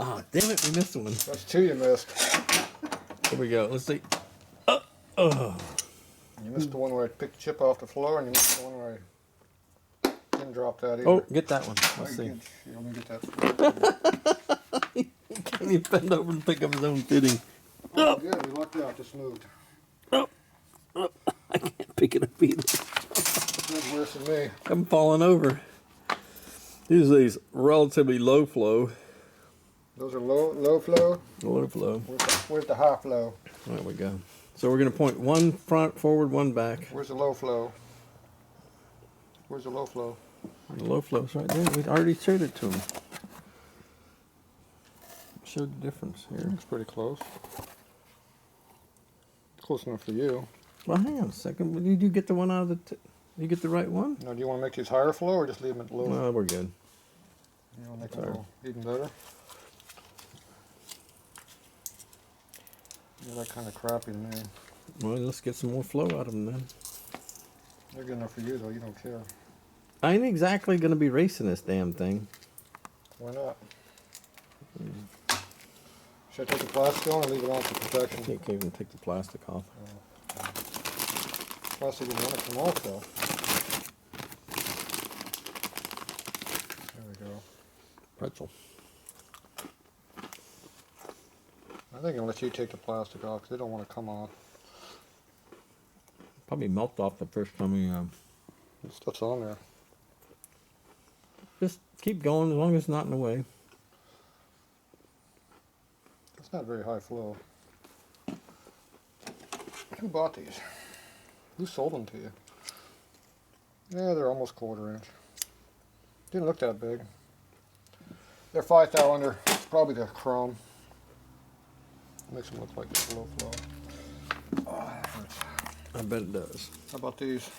Oh, damn it, we missed one. That's two you missed. Here we go. Let's see. You missed the one where I picked the chip off the floor, and you missed the one where I didn't drop that either. Oh, get that one. Let's see. You only get that. He can't even bend over and pick up his own fitting. Oh, good. We lucked out. Just moved. I can't pick it up either. That's worse than me. I'm falling over. These are these relatively low flow. Those are low flow? Low flow. Where's the high flow? There we go. So we're going to point one front, forward, one back. Where's the low flow? Where's the low flow? The low flow's right there. We already showed it to him. Showed the difference here. It's pretty close. Close enough for you. Well, hang on a second. Did you get the one out of the... you get the right one? No, do you want to make these higher flow or just leave them at low? No, we're good. You want to make them a little even better? Yeah, that kind of crappy to me. Well, let's get some more flow out of them then. They're good enough for you though, you don't care. I ain't exactly going to be racing this damn thing. Why not? Should I take the plastic on or leave it on for protection? I can't even take the plastic off. Plastic didn't want to come off though. There we go. Pretzel. I think I'll let you take the plastic off because they don't want to come off. Probably melt off the first time we... Stuff's on there. just keep going as long as it's not in the way. It's not very high flow. Who bought these? Who sold them to you? Yeah, they're almost 1/4 inch. Didn't look that big. They're 5/10 under. It's probably the chrome. Makes them look like it's low flow. Oh, that hurts. I bet it does. How about these?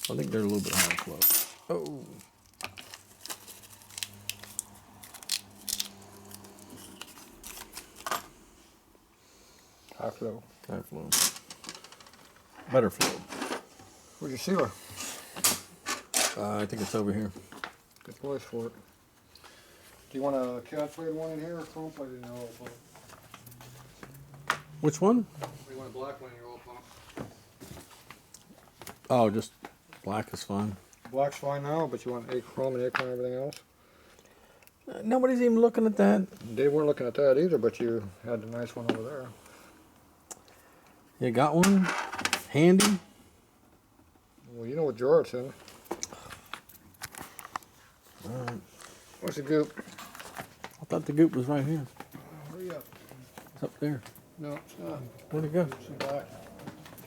I think they're a little bit higher flow. Oh. High flow. High flow. Better flow. Where's your sealer? I think it's over here. Good place for it. Do you want a cat plated one in here or chrome plated in your oil pump? Which one? Or you want a black one in your oil pump? Oh, just black is fine. Black's fine now, but you want chrome and everything else? Nobody's even looking at that. They weren't looking at that either, but you had the nice one over there. You got one? Handy? Well, you know what drawer it's in. Where's the goop? I thought the goop was right here. Hurry up. It's up there. No, it's not. Where'd it go? It's in the back.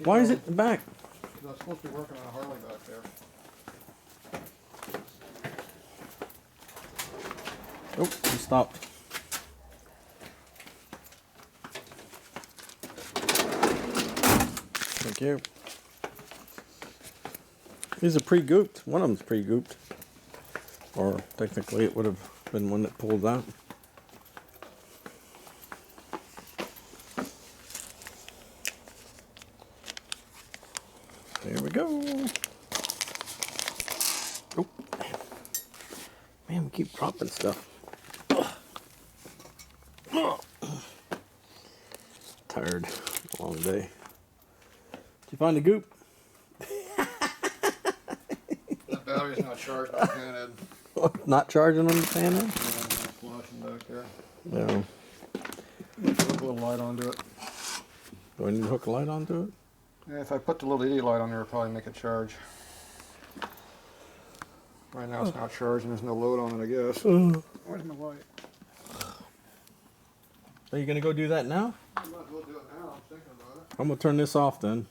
Why is it in the back? Because I was supposed to be working on a Harley back there. Oh, he stopped. Thank you. These are pre-gooped. One of them's pre-gooped. Or technically it would have been one that pulled out. There we go. Oh, man, we keep dropping stuff. Tired. Long day. Did you find the goop? The battery's not charged on the pan head. Not charging on the pan end? Flashing back there. No. Hook a little light onto it. Do I need to hook a light onto it? Yeah, if I put the little idiot light on there, it'll probably make it charge. Right now it's not charged and there's no load on it, I guess. Where's my light? Are you going to go do that now? I might as well do it now. I'm thinking about it. I'm going to turn this off then.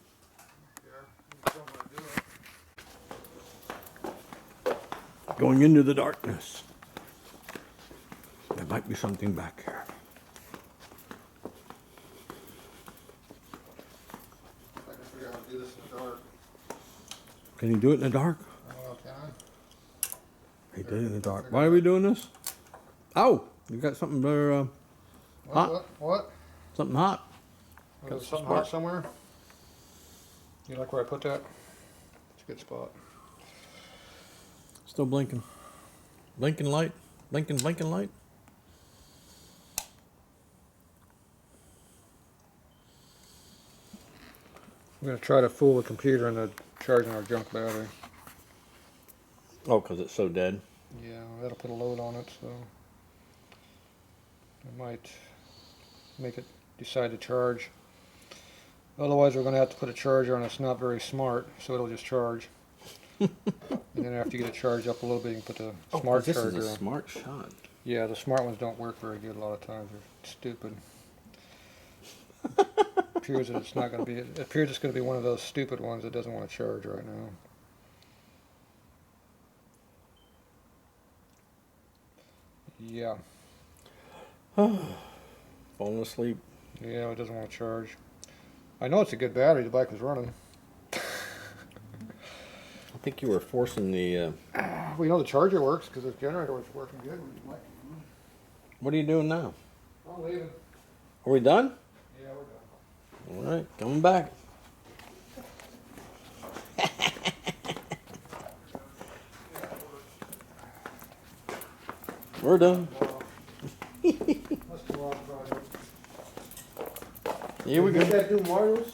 Yeah, I don't want to do it. Going into the darkness. There might be something back here. I can figure out how to do this in the dark. Can you do it in the dark? Oh, can I? He did it in the dark. Why are we doing this? Oh, you got something very hot. What? Something hot. Got something hot somewhere? You like where I put that? It's a good spot. Still blinking. Blinking light. Blinking light. I'm going to try to fool the computer into charging our junk battery. Oh, because it's so dead. Yeah, that'll put a load on it, so I might make it decide to charge. Otherwise, we're going to have to put a charger on. It's not very smart, so it'll just charge. And then after you get it charged up a little bit, you can put the smart this charger is a on. smart shot. Yeah, the smart ones don't work very good a lot of times. They're stupid. Appears that it's not going to be. It appears it's going to be one of those stupid ones that doesn't want to charge right now. Yeah. Falling asleep. Yeah, it doesn't want to charge. I know it's a good battery. The bike was running. I think you were forcing the. We know the charger works because the generator was working good. What are you doing now? I'm leaving. Are we done? Yeah, we're done. All right, coming back. We're done. That's the wrong project. Here we go. Did that do Mario's?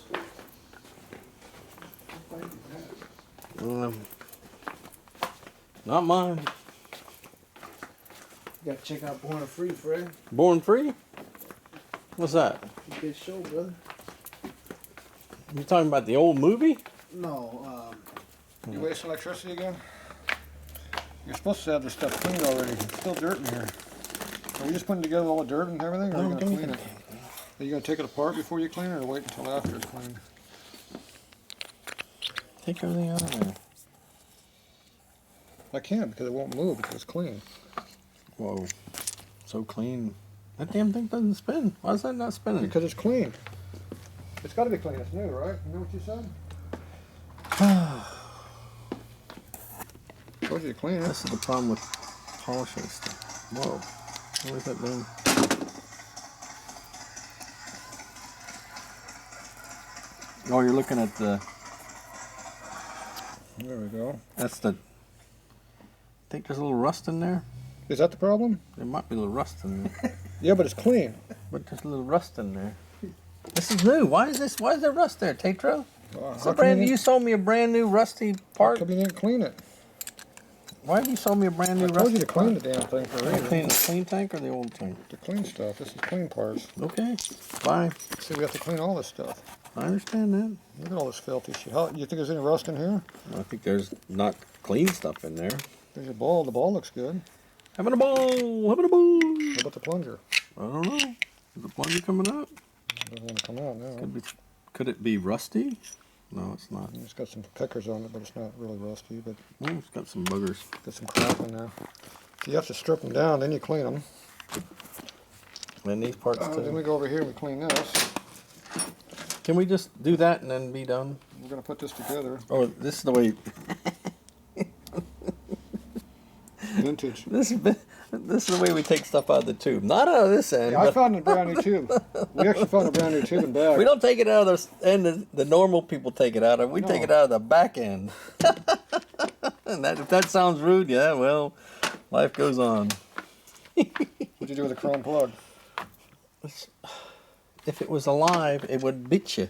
Not mine. You gotta check out Born Free, Fred. Born Free? What's that? It's a good show, brother. You talking about the old movie? No, You wasting electricity again? You're supposed to have this stuff cleaned already. There's still dirt in here. Are we just putting together all the dirt and everything, or are you going to clean it? Are you going to take it apart before you clean it, or wait until after it's cleaned? Take everything out of there. I can't because it won't move because it's clean. Whoa. So clean. That damn thing doesn't spin. Why is that not spinning? Because it's clean. It's got to be clean. It's new, right? You know what you said? Told you to clean it. This is the problem with polishing stuff. Whoa. What is that doing? Oh, you're looking at the... There we go. That's the... Think there's a little rust in there? Is that the problem? There might be a little rust in there. Yeah, but it's clean. But there's a little rust in there. This is new. Why is there rust there, Tatro? It's How a come brand, you sold me a brand new rusty part. How come you didn't clean it? Why have you sold me a brand new I rusty told you to clean part? the damn thing for a reason. Clean the clean tank or the old tank? The clean stuff. This is clean parts. Okay, fine. See, we have to clean all this stuff. I understand that. Look at all this filthy shit. How, you think there's any rust in here? I think there's not clean stuff in there. There's a ball. The ball looks good. Having a ball, having a ball. How about the plunger? I don't know. Is the plunger coming out? It doesn't want to come out now. Could it be rusty? No, it's not. It's got some pickers on it, but it's not really rusty. But Oh, it's got some boogers. got some crap in there. So you have to strip them down, then you clean them. And these parts Then we too. go over here and we clean this. Can we just do that and then be done? We're gonna put this together. Oh, this is the way. Vintage. This is the way we take stuff out of the tube. Not out of this end. Yeah, I but found a brand new tube. We actually found a brand new tube and bag. we don't take it out of the end. The normal people take it out of. We take No. it out of the back end. And if that sounds rude, yeah. Well, life goes on. What'd you do with the chrome plug? If it was alive, it would bit you.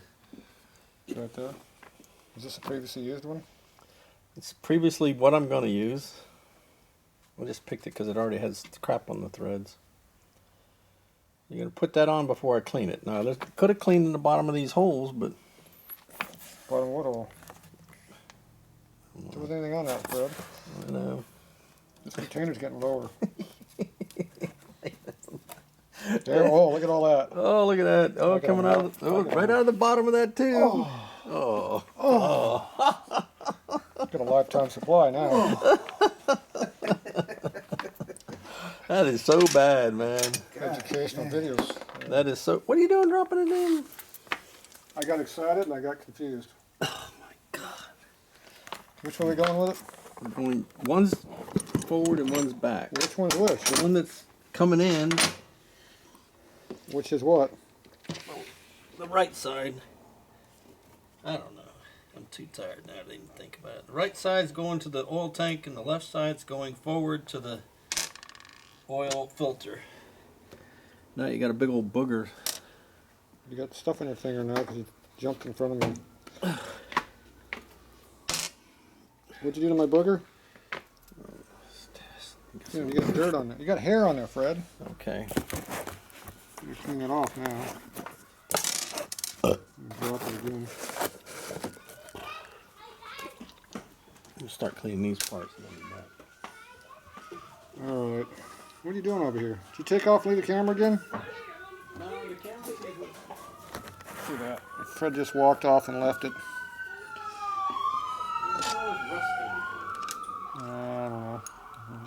It's right there. Is this a previously used one? It's previously what I'm going to use. I just picked it because it already has crap on the threads. You're going to put that on before I clean it. Now, I could have cleaned in the bottom of these holes, but... Bottom what hole? There was anything on that, Fred? I know. This container's getting lower. There, oh, look at all that. Oh, look at that. Oh, Look at coming them. out of right out of the bottom of that, too. Oh. Got a lifetime supply now. That is so bad, man. Educational videos. That is so... What are you doing dropping it in? I got excited and I got confused. Oh, my God. Which one are we going with it? We're going, one's forward and one's back. Which one's which? The one that's coming in... Which is what? The right side. I don't know. I'm too tired now to even think about it. The right side's going to the oil tank and the left side's going forward to the oil filter. Now you got a big old booger. You got stuff on your finger now because you jumped in front of me. What'd you do to my booger? Yeah, you got dirt on there. You got hair on there, Fred. Okay. You clean it off now. Drop it again. I'm gonna start cleaning these parts and then be back. Alright. What are you doing over here? Did you take off and leave the camera again? No, the camera's good. See that. Fred just walked off and left it. I don't know.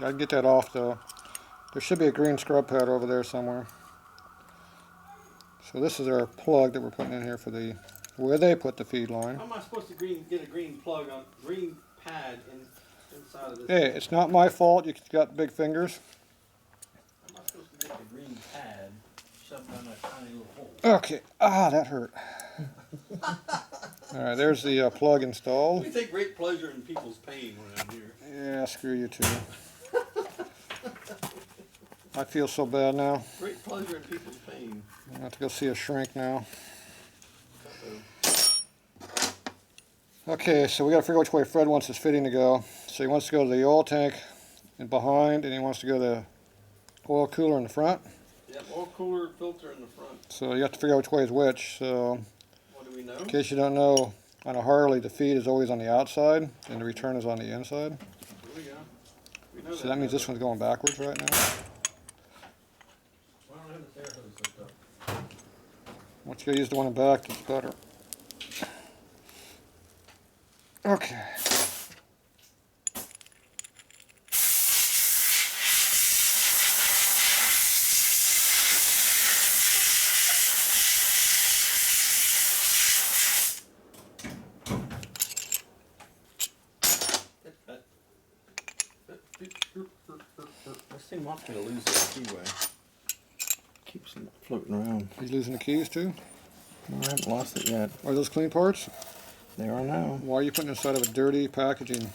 I'd get that off though. There should be a green scrub pad over there somewhere. So this is our plug that we're putting in here for the where they put the feed line. How am I supposed to get a green plug on green pad inside of this? Hey, it's not my fault. You've got big fingers. How am I supposed to get the green pad shoved down that tiny little hole? Okay. Ah, that hurt. All right, there's the plug installed. We take great pleasure in people's pain around here. Yeah, screw you too. I feel so bad now. Great pleasure in people's pain. I have to go see a shrink now. Okay, so we got to figure which way Fred wants his fitting to go. So he wants to go to the oil tank and behind, and he wants to go to the oil cooler in the front. Yep, oil cooler filter in the front. So you have to figure out which way is which. So What do we know? in case you don't know, on a Harley the feed is always on the outside and the return is on the inside. Here we go. We know So that means this one's going backwards right now. Why don't I have the air hose hooked up? Once you use the one in the back, it's better. Okay. This thing wants me to lose the keyway. Keeps floating around. He's losing the keys too? No, I haven't lost it yet. Are those clean parts? They are now. Why are you putting it inside of a dirty packaging?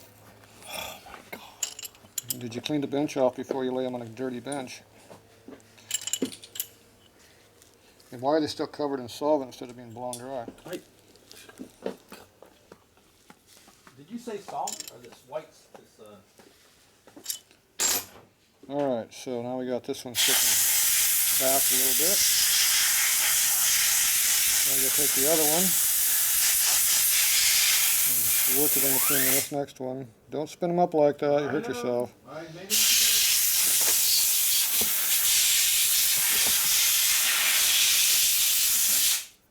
Oh my god. Did you clean the bench off before you lay them on a dirty bench? And why are they still covered in solvent instead of being blown dry? Did you say salt or this white? Alright, so now we got this one sticking back a little bit. Now we're going to take the other one and work it in between this next one. Don't spin them up like that, you hurt yourself. Alright, maybe.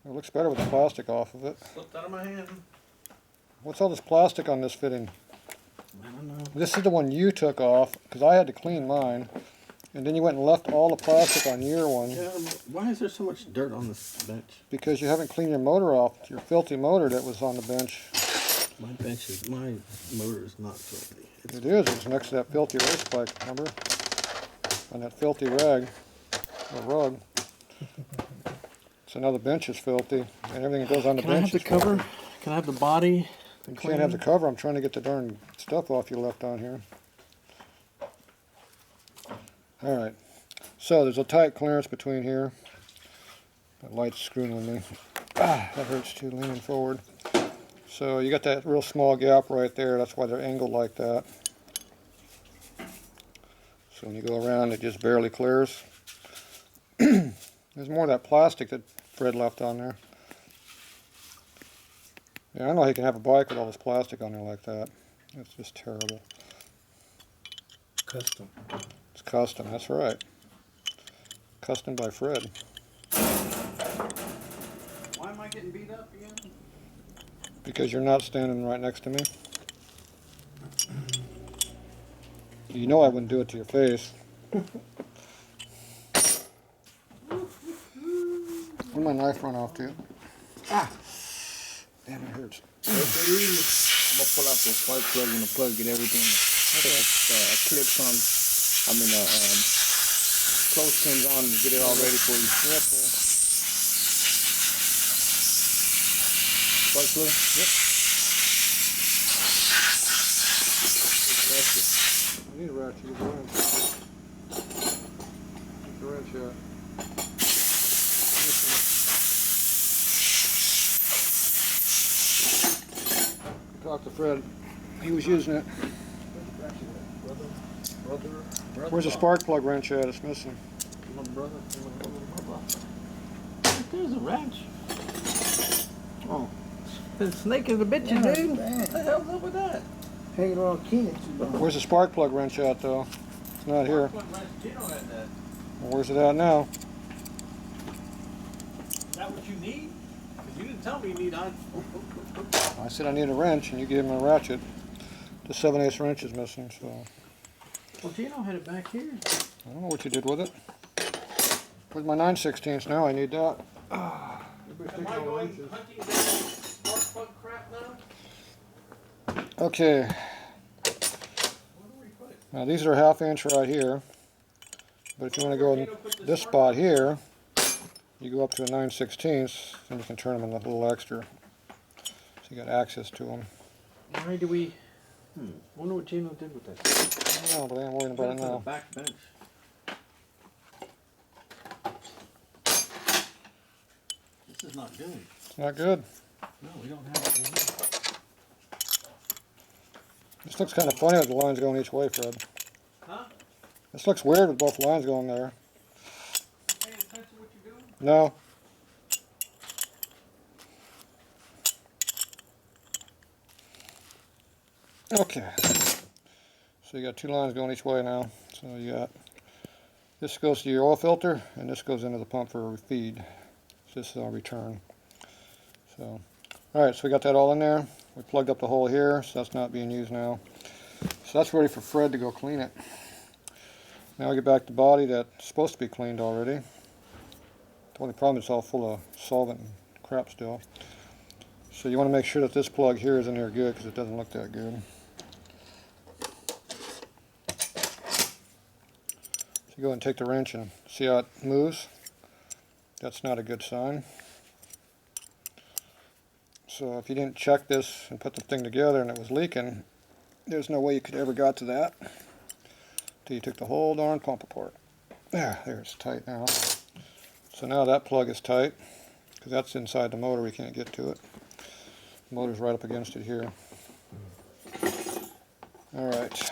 It looks better with the plastic off of it. Slipped out of my hand. What's all this plastic on this fitting? I don't know. This is the one you took off, because I had to clean mine. And then you went and left all the plastic on your one. Yeah, why is there so much dirt on this bench? Because you haven't cleaned your motor off, your filthy motor that was on the bench. My motor is not filthy. It is, it's next to that filthy race bike, remember? On that filthy rag, or rug. So now the bench is filthy, and everything that goes on the Can I bench have the is cover? filthy. Can I have the body? You can't have the cover, I'm trying to get the darn stuff off you left on here. Alright, so there's a tight clearance between here. That light's screwing with me. Ah, that hurts too, leaning forward. So you got that real small gap right there, that's why they're angled like that. So when you go around, it just barely clears. There's more of that plastic that Fred left on there. Yeah, I know he can have a bike with all this plastic on there like that. It's just terrible. Custom. It's custom, that's right. Custom by Fred. Why am I getting beat up again? Because you're not standing right next to me. You know I wouldn't do it to your face. Where'd my knife run off to? Ah! Damn, it hurts. I'm gonna pull out the spark plug and the plug, get everything. Clips on. Clothespins on, get it all ready for you. Yep. Spark plug? Yep. I need a ratchet. Get the wrench. Get the wrench out. to Fred. He was using it. Where's the spark plug wrench at? It's missing. There's a wrench. Oh. The snake is a bitch, Yeah, dude. man. What the hell's up with that? Hanging on Keenan too long. Where's the spark plug wrench at, though? It's not here. Gino had that. Well, where's it at now? Is that what you need? Because you didn't tell me you need on. I said I need a wrench, and you gave him a ratchet. The 7/8 wrench is missing, so Well, Gino had it back here. I don't know what you did with it. Where's my 9/16 now? I need that. Am I going hunting down spark plug crap now? Okay, Where do we put it? now these are 1/2 inch right here. But if you want to go in this spot here, you go up to a 9/16, and you can turn them in a little extra. So you got access to them. Why do we? Wonder what Gino did with that. I don't know, but I ain't worrying about it Put on the now. back bench. This is not good. It's not good. No, we don't have it in here. This looks kind of funny with the lines going each way, Fred. Huh? This looks weird with both lines going there. Paying attention to what you're doing? No. Okay. So you got 2 lines going each way now. So you got this goes to your oil filter, and this goes into the pump for a feed. So this is our return. So, all right. So we got that all in there. We plugged up the hole here, so that's not being used now. So that's ready for Fred to go clean it. Now we get back to the body that's supposed to be cleaned already. The only problem is it's all full of solvent and crap still. So you want to make sure that this plug here is in there good, because it doesn't look that good. So you go and take the wrench and see how it moves. That's not a good sign. So if you didn't check this and put the thing together and it was leaking, there's no way you could ever got to that until you took the whole darn pump apart. There it's tight now. So now that plug is tight, because that's inside the motor, we can't get to it. The motor's right up against it here. Alright.